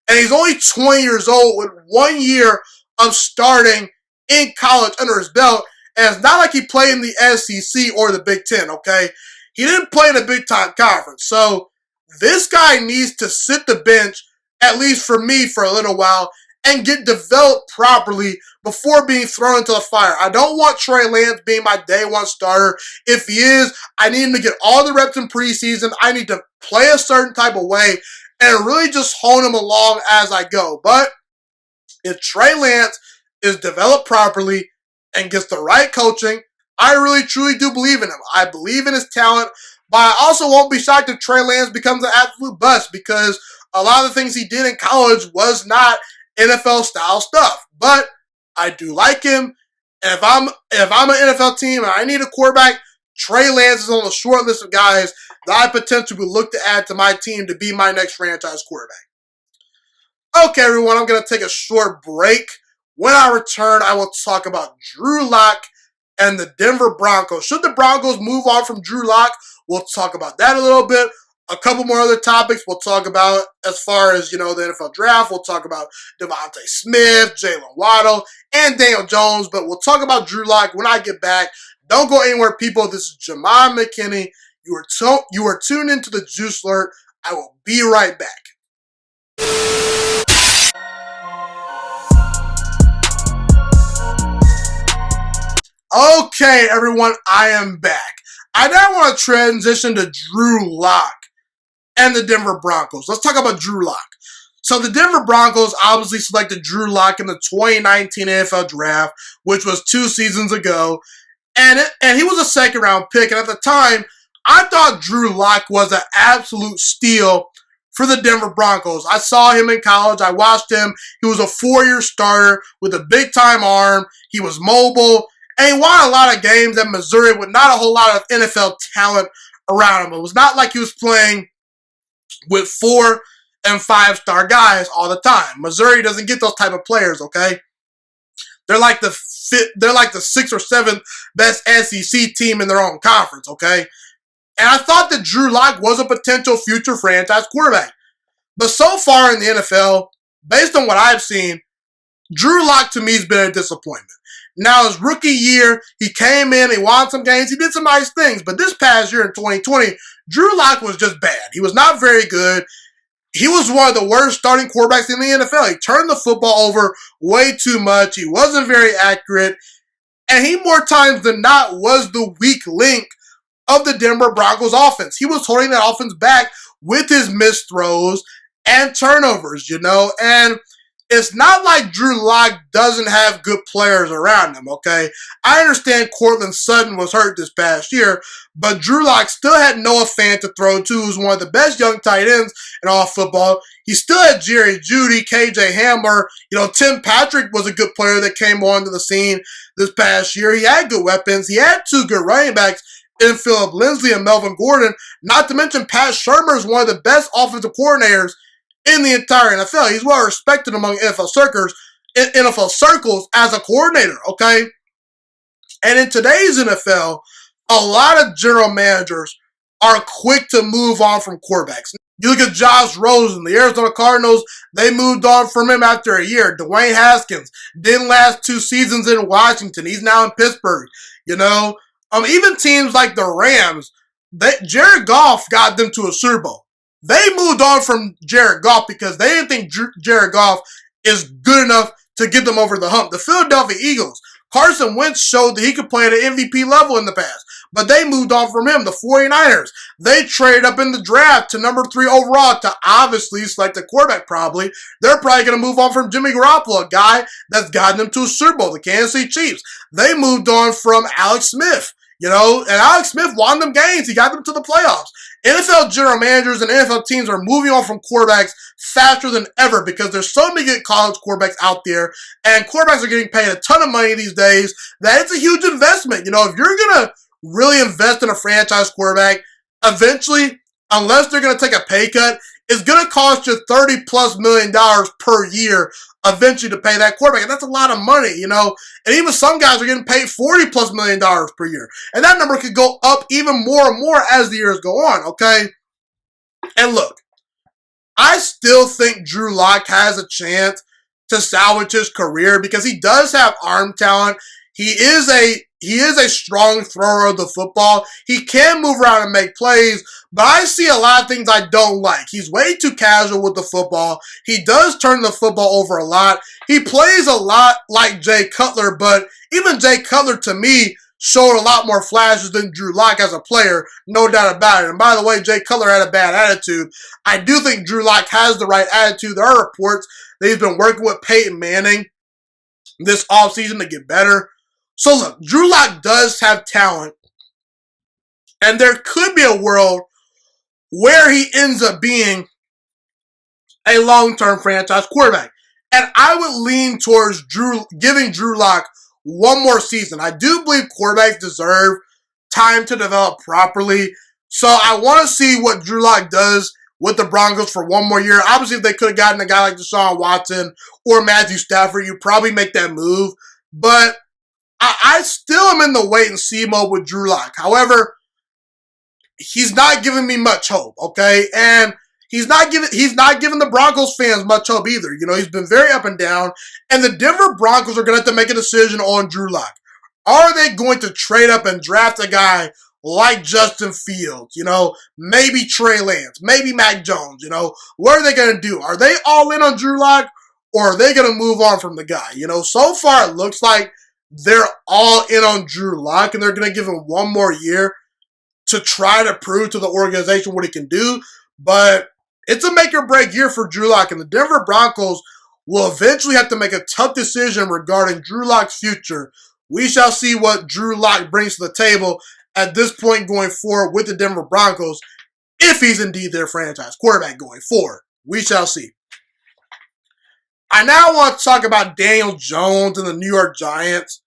and he's only 20 years old with 1 year of starting in college under his belt. And it's not like he played in the SEC or the Big Ten, okay? He didn't play in a big-time conference. So this guy needs to sit the bench, at least for me, for a little while, and get developed properly before being thrown into the fire. I don't want Trey Lance being my day one starter. If he is, I need him to get all the reps in preseason. I need to play a certain type of way and really just hone him along as I go. But if Trey Lance is developed properly and gets the right coaching, I really truly do believe in him. I believe in his talent, but I also won't be shocked if Trey Lance becomes an absolute bust, because a lot of the things he did in college was not NFL-style stuff. But I do like him, and if I'm an NFL team and I need a quarterback, Trey Lance is on the short list of guys that I potentially would look to add to my team to be my next franchise quarterback. Okay, everyone, I'm going to take a short break. When I return, I will talk about Drew Lock and the Denver Broncos. Should the Broncos move on from Drew Lock? We'll talk about that a little bit. A couple more other topics we'll talk about as far as, the NFL draft. We'll talk about DeVonta Smith, Jalen Waddle, and Daniel Jones. But we'll talk about Drew Lock when I get back. Don't go anywhere, people. This is Jamon McKinney. You are tuned into the Juice Alert. I will be right back. Okay, everyone, I am back. I now want to transition to Drew Lock and the Denver Broncos. Let's talk about Drew Lock. So the Denver Broncos obviously selected Drew Lock in the 2019 NFL Draft, which was 2 seasons ago, and he was a second-round pick. And at the time, I thought Drew Lock was an absolute steal for the Denver Broncos. I saw him in college. I watched him. He was a 4-year starter with a big-time arm. He was mobile. And he won a lot of games at Missouri with not a whole lot of NFL talent around him. It was not like he was playing with 4- and 5-star guys all the time. Missouri doesn't get those type of players, okay? They're like the 6th or 7th best SEC team in their own conference, okay? And I thought that Drew Lock was a potential future franchise quarterback. But so far in the NFL, based on what I've seen, Drew Lock to me has been a disappointment. Now, his rookie year, he came in, he won some games, he did some nice things. But this past year in 2020, Drew Lock was just bad. He was not very good. he was one of the worst starting quarterbacks in the NFL. He turned the football over way too much. He wasn't very accurate. And he, more times than not, was the weak link of the Denver Broncos offense. He was holding that offense back with his missed throws and turnovers, and it's not like Drew Lock doesn't have good players around him, okay? I understand Courtland Sutton was hurt this past year, but Drew Lock still had Noah Fant to throw to, who's one of the best young tight ends in all football. He still had Jerry Jeudy, KJ Hamler. Tim Patrick was a good player that came onto the scene this past year. He had good weapons. He had two good running backs in Phillip Lindsay and Melvin Gordon. Not to mention Pat Shurmur is one of the best offensive coordinators in the entire NFL. He's well respected among NFL circles as a coordinator, okay? And in today's NFL, a lot of general managers are quick to move on from quarterbacks. You look at Josh Rosen, the Arizona Cardinals, they moved on from him after a year. Dwayne Haskins didn't last 2 seasons in Washington. He's now in Pittsburgh, Even teams like the Rams, Jared Goff got them to a Super Bowl. They moved on from Jared Goff because they didn't think Jared Goff is good enough to get them over the hump. The Philadelphia Eagles, Carson Wentz showed that he could play at an MVP level in the past, but they moved on from him. The 49ers, they traded up in the draft to number 3 overall to obviously select a quarterback probably. They're probably going to move on from Jimmy Garoppolo, a guy that's gotten them to a Super Bowl. The Kansas City Chiefs, they moved on from Alex Smith. And Alex Smith won them games. He got them to the playoffs. NFL general managers and NFL teams are moving on from quarterbacks faster than ever because there's so many good college quarterbacks out there, and quarterbacks are getting paid a ton of money these days that it's a huge investment. If you're going to really invest in a franchise quarterback, eventually, unless they're going to take a pay cut, it's going to cost you $30+ million per year eventually to pay that quarterback. And that's a lot of money, And even some guys are getting paid $40+ million per year. And that number could go up even more and more as the years go on, okay? And look, I still think Drew Lock has a chance to salvage his career because he does have arm talent. He is a strong thrower of the football. He can move around and make plays, but I see a lot of things I don't like. He's way too casual with the football. He does turn the football over a lot. He plays a lot like Jay Cutler, but even Jay Cutler, to me, showed a lot more flashes than Drew Lock as a player, no doubt about it. And by the way, Jay Cutler had a bad attitude. I do think Drew Lock has the right attitude. There are reports that he's been working with Peyton Manning this offseason to get better. So look, Drew Lock does have talent, and there could be a world where he ends up being a long-term franchise quarterback. And I would lean towards giving Drew Lock one more season. I do believe quarterbacks deserve time to develop properly. So I want to see what Drew Lock does with the Broncos for one more year. Obviously, if they could have gotten a guy like Deshaun Watson or Matthew Stafford, you'd probably make that move. But I still am in the wait-and-see mode with Drew Lock. However, he's not giving me much hope, okay? And he's not giving the Broncos fans much hope either. He's been very up and down. And the Denver Broncos are going to have to make a decision on Drew Lock. Are they going to trade up and draft a guy like Justin Fields? Maybe Trey Lance, maybe Mac Jones. What are they going to do? Are they all in on Drew Lock, or are they going to move on from the guy? So far it looks like they're all in on Drew Lock, and they're going to give him one more year to try to prove to the organization what he can do. But it's a make-or-break year for Drew Lock, and the Denver Broncos will eventually have to make a tough decision regarding Drew Lock's future. We shall see what Drew Lock brings to the table at this point going forward with the Denver Broncos, if he's indeed their franchise quarterback going forward. We shall see. I now want to talk about Daniel Jones and the New York Giants.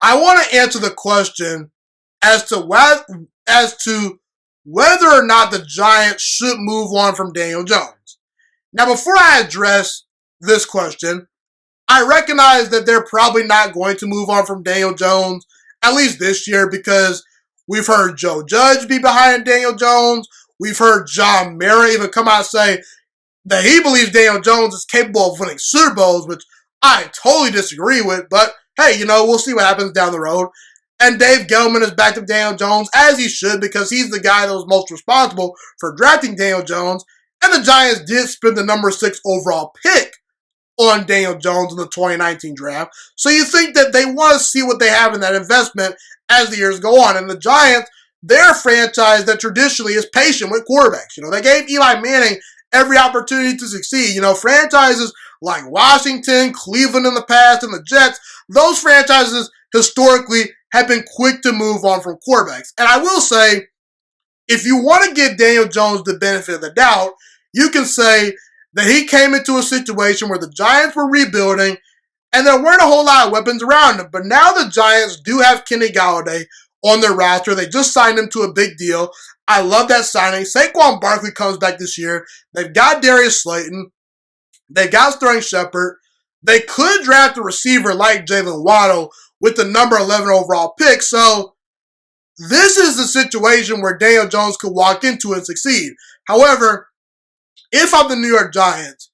I want to answer the question as to whether or not the Giants should move on from Daniel Jones. Now, before I address this question, I recognize that they're probably not going to move on from Daniel Jones, at least this year, because we've heard Joe Judge be behind Daniel Jones. We've heard John Mara even come out and say that he believes Daniel Jones is capable of winning Super Bowls, which I totally disagree with. But hey, we'll see what happens down the road. And Dave Gettleman has backed up Daniel Jones, as he should, because he's the guy that was most responsible for drafting Daniel Jones. And the Giants did spend the number 6 overall pick on Daniel Jones in the 2019 draft. So you think that they want to see what they have in that investment as the years go on. And the Giants, they're a franchise that traditionally is patient with quarterbacks. They gave Eli Manning every opportunity to succeed. Franchises like Washington, Cleveland in the past, and the Jets, those franchises historically have been quick to move on from quarterbacks. And I will say, if you want to give Daniel Jones the benefit of the doubt, you can say that he came into a situation where the Giants were rebuilding and there weren't a whole lot of weapons around him. But now the Giants do have Kenny Golladay on their roster. They just signed him to a big deal. I love that signing. Saquon Barkley comes back this year. They've got Darius Slayton. They got Sterling Shepard. They could draft a receiver like Jalen Waddle with the number 11 overall pick. So this is the situation where Daniel Jones could walk into and succeed. However, if I'm the New York Giants,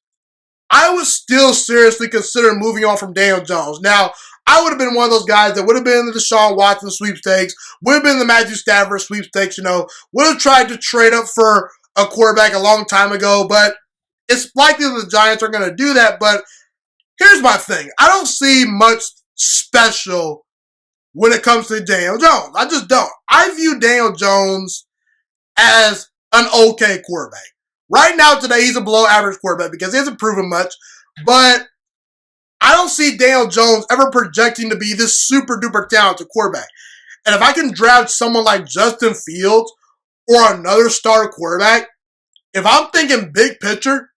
I would still seriously consider moving on from Daniel Jones. Now, I would have been one of those guys that would have been in the Deshaun Watson sweepstakes, would have been in the Matthew Stafford sweepstakes, would have tried to trade up for a quarterback a long time ago, but it's likely that the Giants are going to do that. But here's my thing. I don't see much special when it comes to Daniel Jones. I just don't. I view Daniel Jones as an okay quarterback. Right now, today, he's a below-average quarterback because he hasn't proven much, but I don't see Daniel Jones ever projecting to be this super-duper talented quarterback. And if I can draft someone like Justin Fields or another star quarterback, if I'm thinking big picture,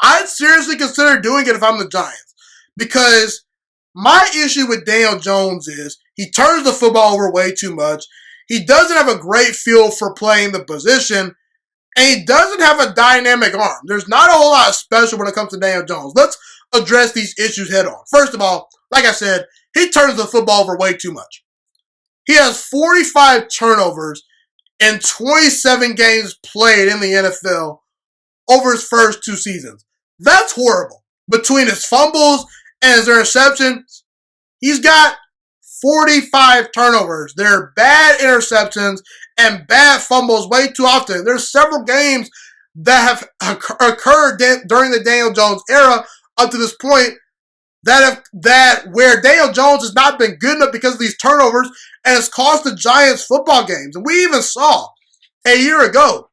I'd seriously consider doing it if I'm the Giants. Because my issue with Daniel Jones is he turns the football over way too much. He doesn't have a great feel for playing the position. And he doesn't have a dynamic arm. There's not a whole lot of special when it comes to Daniel Jones. Let's address these issues head on. First of all, like I said, he turns the football over way too much. He has 45 turnovers in 27 games played in the NFL over his first 2 seasons. That's horrible. Between his fumbles and his interceptions, he's got 45 turnovers. They're bad interceptions and bad fumbles way too often. There's several games that have occurred during the Daniel Jones era up to this point that where Daniel Jones has not been good enough because of these turnovers and it's cost the Giants football games. And we even saw a year ago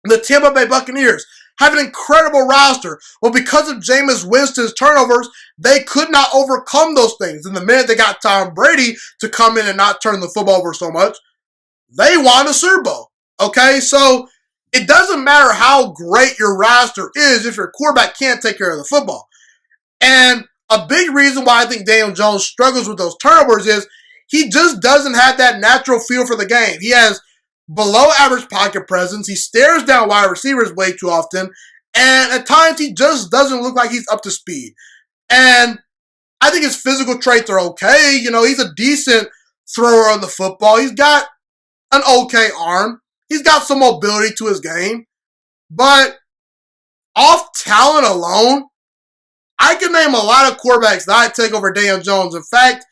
the Tampa Bay Buccaneers have an incredible roster. Well, because of Jameis Winston's turnovers, they could not overcome those things. And the minute they got Tom Brady to come in and not turn the football over so much, they won a Super Bowl. Okay, so it doesn't matter how great your roster is if your quarterback can't take care of the football. And a big reason why I think Daniel Jones struggles with those turnovers is he just doesn't have that natural feel for the game. He has below average pocket presence. He stares down wide receivers way too often. And at times he just doesn't look like he's up to speed. And I think his physical traits are okay. He's a decent thrower of the football. He's got an okay arm. He's got some mobility to his game. But off talent alone, I can name a lot of quarterbacks that I'd take over Daniel Jones. In fact,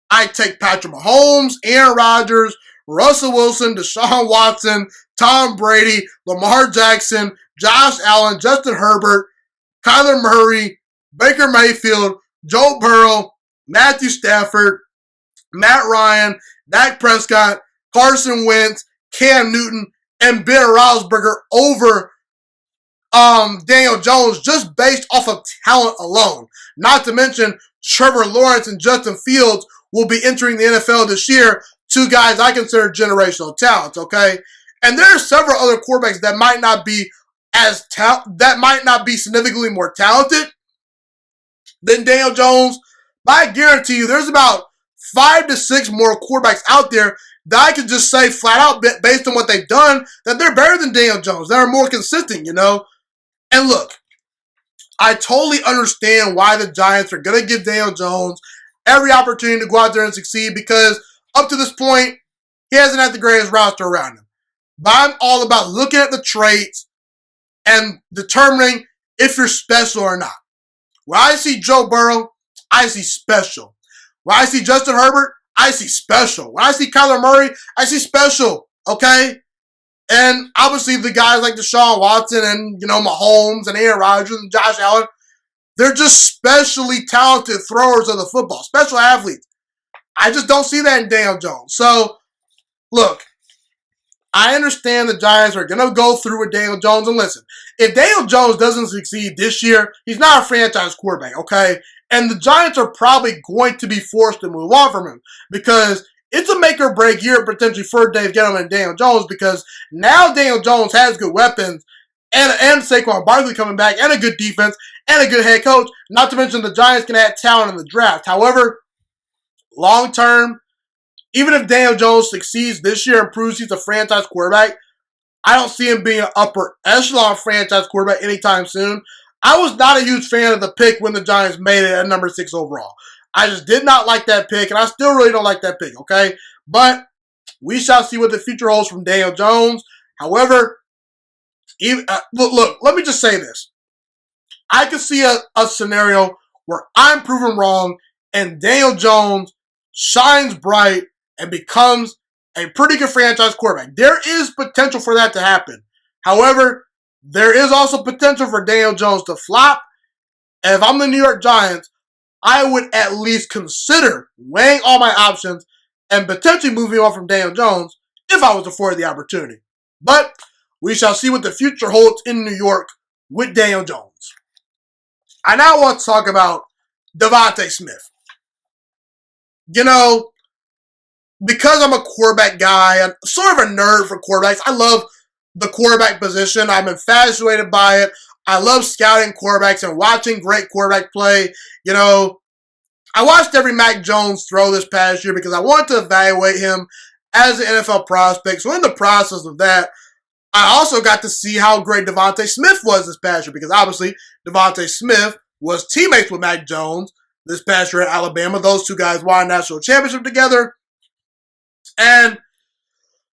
I'd take Patrick Mahomes, Aaron Rodgers, Russell Wilson, Deshaun Watson, Tom Brady, Lamar Jackson, Josh Allen, Justin Herbert, Kyler Murray, Baker Mayfield, Joe Burrow, Matthew Stafford, Matt Ryan, Dak Prescott, Carson Wentz, Cam Newton, and Ben Roethlisberger over Daniel Jones just based off of talent alone. Not to mention Trevor Lawrence and Justin Fields will be entering the NFL this year. 2 guys I consider generational talents, okay? And there are several other quarterbacks that might not be significantly more talented than Daniel Jones. But I guarantee you there's about 5 to 6 more quarterbacks out there that I can just say flat out based on what they've done that they're better than Daniel Jones. They're more consistent, And look, I totally understand why the Giants are going to give Daniel Jones every opportunity to go out there and succeed because up to this point, he hasn't had the greatest roster around him. But I'm all about looking at the traits and determining if you're special or not. When I see Joe Burrow, I see special. When I see Justin Herbert, I see special. When I see Kyler Murray, I see special. Okay? And obviously the guys like Deshaun Watson and, Mahomes and Aaron Rodgers and Josh Allen, they're just specially talented throwers of the football, special athletes. I just don't see that in Daniel Jones. So, look, I understand the Giants are going to go through with Daniel Jones. And listen, if Daniel Jones doesn't succeed this year, he's not a franchise quarterback, okay? And the Giants are probably going to be forced to move on from him because it's a make or break year potentially for Dave Gettleman and Daniel Jones because now Daniel Jones has good weapons and Saquon Barkley coming back and a good defense and a good head coach. Not to mention the Giants can add talent in the draft. However, long term, even if Daniel Jones succeeds this year and proves he's a franchise quarterback, I don't see him being an upper echelon franchise quarterback anytime soon. I was not a huge fan of the pick when the Giants made it at number 6 overall. I just did not like that pick, and I still really don't like that pick, okay? But we shall see what the future holds from Daniel Jones. However, look, let me just say this. I could see a scenario where I'm proven wrong and Daniel Jones shines bright and becomes a pretty good franchise quarterback. There is potential for that to happen. However, there is also potential for Daniel Jones to flop. And if I'm the New York Giants, I would at least consider weighing all my options and potentially moving on from Daniel Jones if I was afforded the opportunity. But we shall see what the future holds in New York with Daniel Jones. I now want to talk about DeVonta Smith. Because I'm a quarterback guy, I'm sort of a nerd for quarterbacks. I love the quarterback position. I'm infatuated by it. I love scouting quarterbacks and watching great quarterback play. I watched every Mac Jones throw this past year because I wanted to evaluate him as an NFL prospect. So in the process of that, I also got to see how great DeVonta Smith was this past year because obviously DeVonta Smith was teammates with Mac Jones this past year at Alabama. Those two guys won a national championship together. And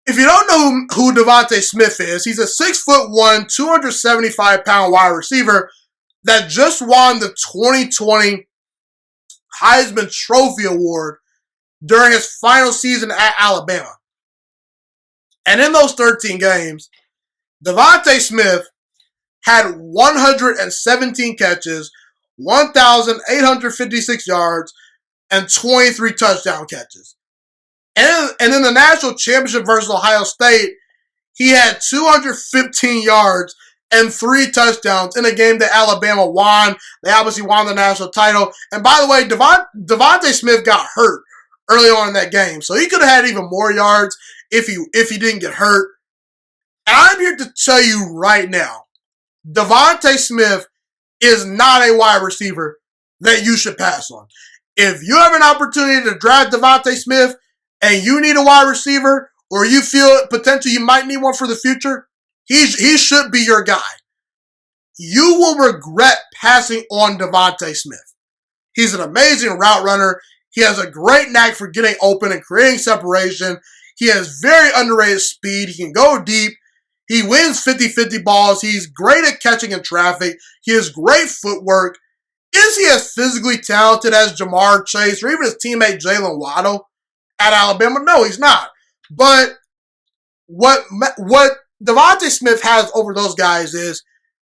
if you don't know who DeVonta Smith is, he's a 6'1", 275-pound wide receiver that just won the 2020 Heisman Trophy Award during his final season at Alabama. And in those 13 games, DeVonta Smith had 117 catches, 1,856 yards, and 23 touchdown catches. And in the national championship versus Ohio State, he had 215 yards and 3 touchdowns in a game that Alabama won. They obviously won the national title. And by the way, DeVonta Smith got hurt early on in that game. So he could have had even more yards if he didn't get hurt. And I'm here to tell you right now, DeVonta Smith is not a wide receiver that you should pass on. If you have an opportunity to draft DeVonta Smith and you need a wide receiver, or you feel potentially you might need one for the future, he should be your guy. You will regret passing on DeVonta Smith. He's an amazing route runner. He has a great knack for getting open and creating separation. He has very underrated speed. He can go deep. He wins 50-50 balls. He's great at catching in traffic. He has great footwork. Is he as physically talented as Jamar Chase or even his teammate Jalen Waddle at Alabama? No, he's not. But what DeVonta Smith has over those guys is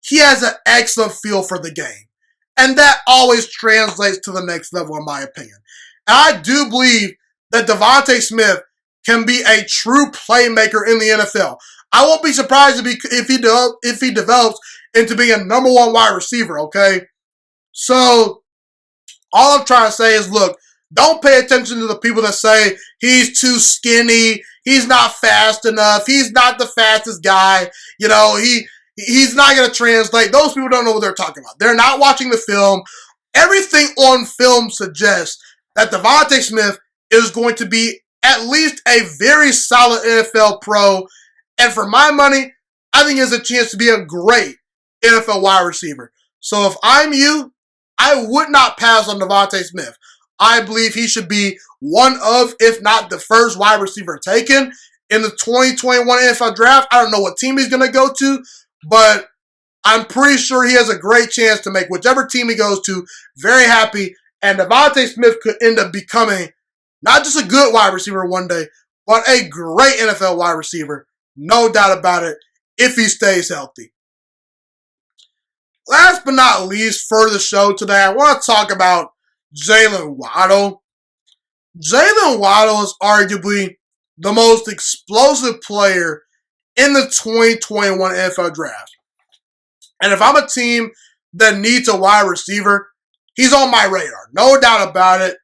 he has an excellent feel for the game. And that always translates to the next level, in my opinion. And I do believe that DeVonta Smith can be a true playmaker in the NFL. I won't be surprised if he develops into being a number 1 wide receiver, okay? So, all I'm trying to say is, look, don't pay attention to the people that say he's too skinny, he's not fast enough, he's not the fastest guy, he's not going to translate. Those people don't know what they're talking about. They're not watching the film. Everything on film suggests that DeVonta Smith is going to be at least a very solid NFL pro. And for my money, I think he has a chance to be a great NFL wide receiver. So if I'm you, I would not pass on DeVonta Smith. I believe he should be one of, if not the first wide receiver taken in the 2021 NFL draft. I don't know what team he's going to go to, but I'm pretty sure he has a great chance to make whichever team he goes to very happy. And DeVonta Smith could end up becoming not just a good wide receiver one day, but a great NFL wide receiver No doubt about it, if he stays healthy. Last but not least for the show today, I want to talk about Jalen Waddle. Jalen Waddle is arguably the most explosive player in the 2021 NFL Draft. And if I'm a team that needs a wide receiver, he's on my radar. No doubt about it.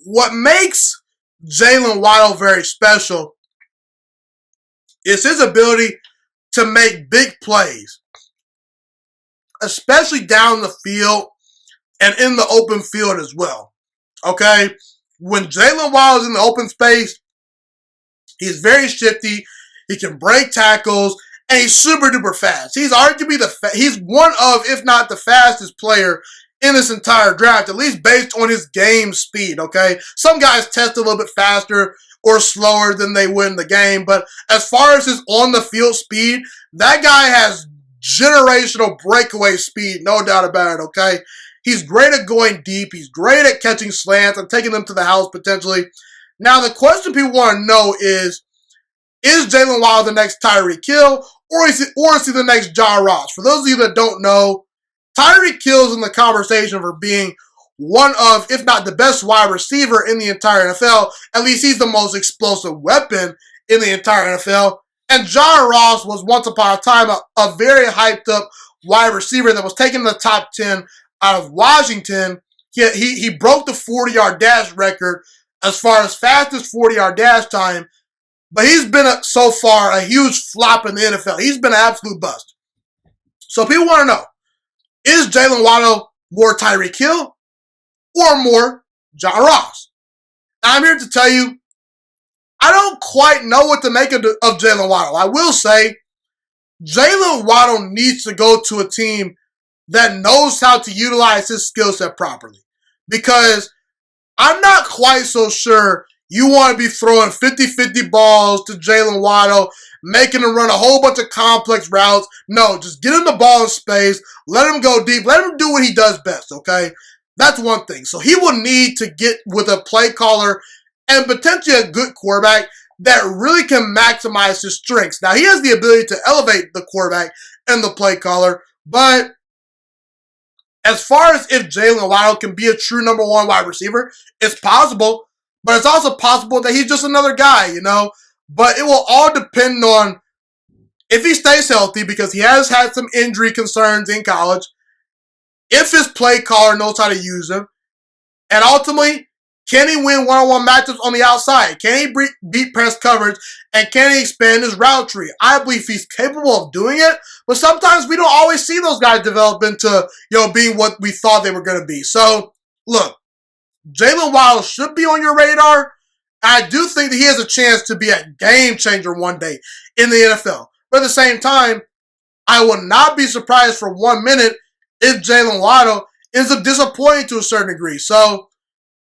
What makes Jalen Waddle very special is his ability to make big plays, especially down the field and in the open field as well. Okay? When Jalen Waddle is in the open space, he's very shifty. He can break tackles, and he's super duper fast. He's arguably he's one of, if not the fastest player in this entire draft, at least based on his game speed, okay? Some guys test a little bit faster or slower than they would in the game, but as far as his on-the-field speed, that guy has generational breakaway speed, no doubt about it, okay? He's great at going deep. He's great at catching slants and taking them to the house potentially. Now, the question people want to know is Jalen Waddle the next Tyreek Hill, or is he the next John Ross? For those of you that don't know, Tyreek Hill's in the conversation for being one of, if not the best wide receiver in the entire NFL. At least he's the most explosive weapon in the entire NFL. And John Ross was once upon a time a very hyped up wide receiver that was taken in the top 10 out of Washington. He broke the 40-yard dash record as far as fastest 40-yard dash time. But he's been, so far, a huge flop in the NFL. He's been an absolute bust. So people want to know, is Jalen Waddle more Tyreek Hill or more John Ross? And I'm here to tell you, I don't quite know what to make of Jalen Waddle. I will say, Jalen Waddle needs to go to a team that knows how to utilize his skill set properly. Because I'm not quite so sure you want to be throwing 50-50 balls to Jalen Waddle, making him run a whole bunch of complex routes. No, just get him the ball in space, let him go deep, let him do what he does best, okay? That's one thing. So he will need to get with a play caller and potentially a good quarterback that really can maximize his strengths. Now, he has the ability to elevate the quarterback and the play caller, but as far as if Jalen Waddle can be a true number one wide receiver, it's possible. But it's also possible that he's just another guy, you know. But it will all depend on if he stays healthy, because he has had some injury concerns in college, if his play caller knows how to use him, and ultimately, can he win one-on-one matchups on the outside? Can he beat press coverage, and can he expand his route tree? I believe he's capable of doing it, but sometimes we don't always see those guys develop into, being what we thought they were going to be. So, look, Jalen Waddle should be on your radar. I do think that he has a chance to be a game changer one day in the NFL. But at the same time, I will not be surprised for 1 minute if Jalen Waddle ends up disappointing to a certain degree. So,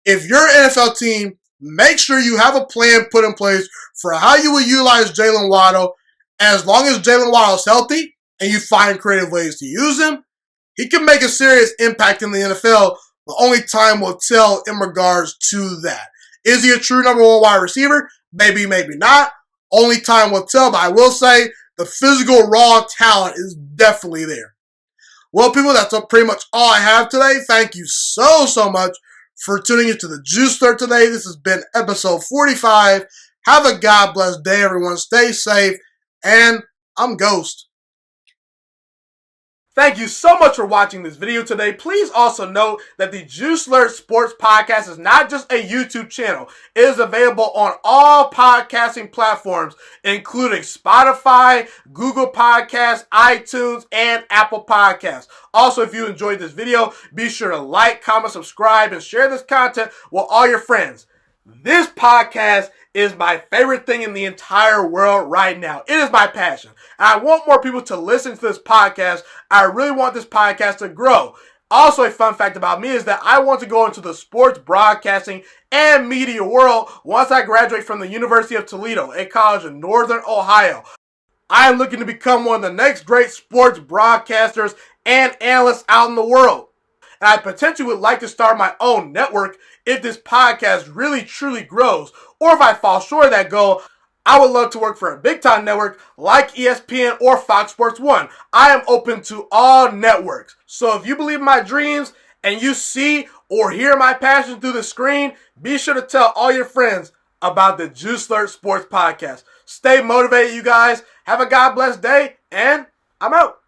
if you're an NFL team, make sure you have a plan put in place for how you will utilize Jalen Waddle. And as long as Jalen Waddle is healthy and you find creative ways to use him, he can make a serious impact in the NFL. But only time will tell in regards to that. Is he a true number one wide receiver? Maybe, maybe not. Only time will tell, but I will say the physical raw talent is definitely there. Well, people, that's pretty much all I have today. Thank you so much for tuning into the Juice Alert today. This has been episode 45. Have a God bless day, everyone. Stay safe, and I'm Ghost. Thank you so much for watching this video today. Please also note that the Juice Alert Sports Podcast is not just a YouTube channel. It is available on all podcasting platforms, including Spotify, Google Podcasts, iTunes, and Apple Podcasts. Also, if you enjoyed this video, be sure to like, comment, subscribe, and share this content with all your friends. This podcast is my favorite thing in the entire world right now. It is my passion. And I want more people to listen to this podcast. I really want this podcast to grow. Also, a fun fact about me is that I want to go into the sports broadcasting and media world once I graduate from the University of Toledo, a college in Northern Ohio. I am looking to become one of the next great sports broadcasters and analysts out in the world. And I potentially would like to start my own network if this podcast really truly grows. Or if I fall short of that goal, I would love to work for a big-time network like ESPN or Fox Sports 1. I am open to all networks. So if you believe in my dreams and you see or hear my passion through the screen, be sure to tell all your friends about the Juice Alert Sports Podcast. Stay motivated, you guys. Have a God bless day, and I'm out.